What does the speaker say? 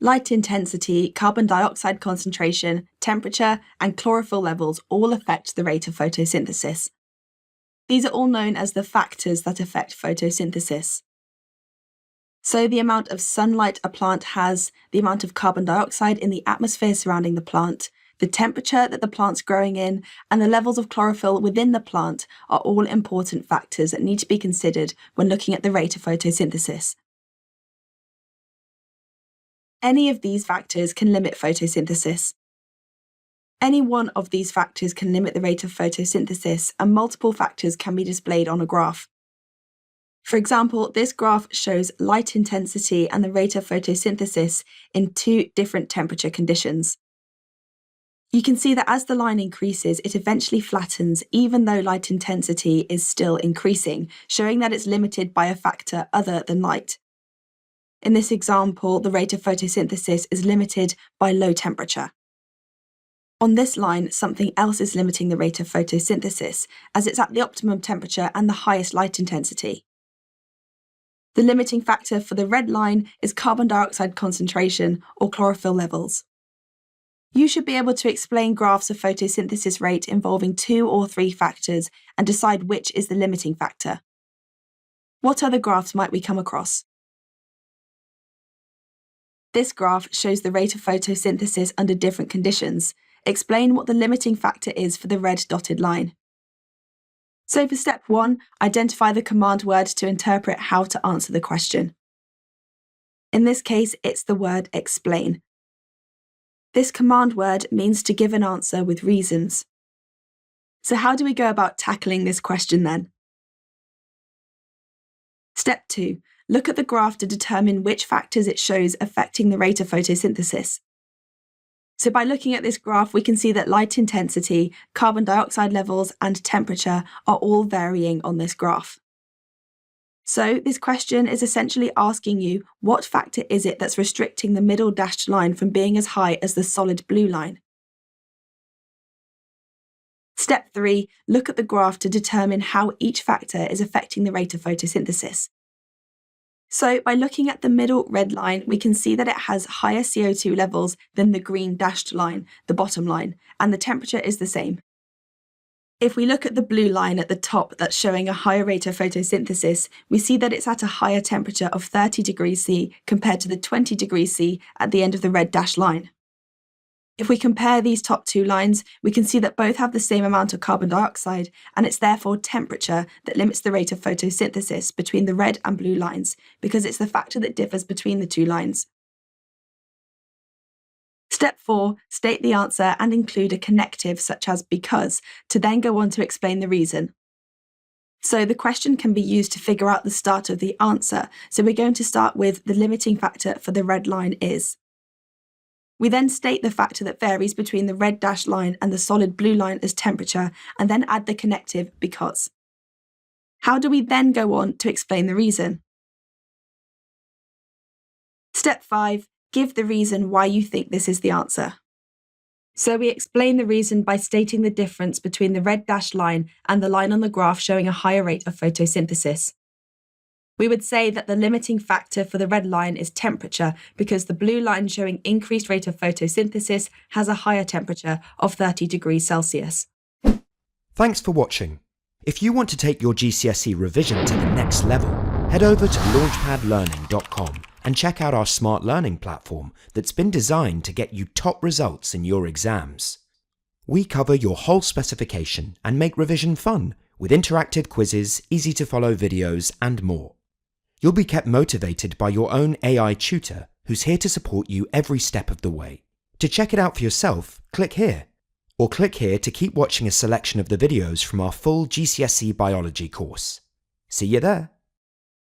Light intensity, carbon dioxide concentration, temperature, and chlorophyll levels all affect the rate of photosynthesis. These are all known as the factors that affect photosynthesis. So the amount of sunlight a plant has, the amount of carbon dioxide in the atmosphere surrounding the plant, the temperature that the plant's growing in, and the levels of chlorophyll within the plant are all important factors that need to be considered when looking at the rate of photosynthesis. Any of these factors can limit photosynthesis. Any one of these factors can limit the rate of photosynthesis, and multiple factors can be displayed on a graph. For example, this graph shows light intensity and the rate of photosynthesis in two different temperature conditions. You can see that as the line increases, it eventually flattens even though light intensity is still increasing, showing that it's limited by a factor other than light. In this example, the rate of photosynthesis is limited by low temperature. On this line, something else is limiting the rate of photosynthesis, as it's at the optimum temperature and the highest light intensity. The limiting factor for the red line is carbon dioxide concentration or chlorophyll levels. You should be able to explain graphs of photosynthesis rate involving 2 or 3 factors and decide which is the limiting factor. What other graphs might we come across? This graph shows the rate of photosynthesis under different conditions. Explain what the limiting factor is for the red dotted line. So for step 1, identify the command word to interpret how to answer the question. In this case, it's the word explain. This command word means to give an answer with reasons. So how do we go about tackling this question then? Step 2. Look at the graph to determine which factors it shows affecting the rate of photosynthesis. So by looking at this graph, we can see that light intensity, carbon dioxide levels, and temperature are all varying on this graph. So this question is essentially asking you, what factor is it that's restricting the middle dashed line from being as high as the solid blue line? Step 3. Look at the graph to determine how each factor is affecting the rate of photosynthesis. So by looking at the middle red line, we can see that it has higher CO2 levels than the green dashed line, the bottom line, and the temperature is the same. If we look at the blue line at the top that's showing a higher rate of photosynthesis, we see that it's at a higher temperature of 30 degrees C compared to the 20 degrees C at the end of the red dashed line. If we compare these top two lines, we can see that both have the same amount of carbon dioxide, and it's therefore temperature that limits the rate of photosynthesis between the red and blue lines, because it's the factor that differs between the two lines. Step 4, state the answer and include a connective such as because, to then go on to explain the reason. So the question can be used to figure out the start of the answer, so we're going to start with the limiting factor for the red line is. We then state the factor that varies between the red dashed line and the solid blue line as temperature, and then add the connective because. How do we then go on to explain the reason? Step 5, give the reason why you think this is the answer. So we explain the reason by stating the difference between the red dashed line and the line on the graph showing a higher rate of photosynthesis. We would say that the limiting factor for the red line is temperature because the blue line showing increased rate of photosynthesis has a higher temperature of 30 degrees Celsius. Thanks for watching. If you want to take your GCSE revision to the next level, head over to launchpadlearning.com and check out our smart learning platform that's been designed to get you top results in your exams. We cover your whole specification and make revision fun with interactive quizzes, easy-to-follow videos, and more. You'll be kept motivated by your own AI tutor who's here to support you every step of the way. To check it out for yourself, click here. Or click here to keep watching a selection of the videos from our full GCSE Biology course. See you there!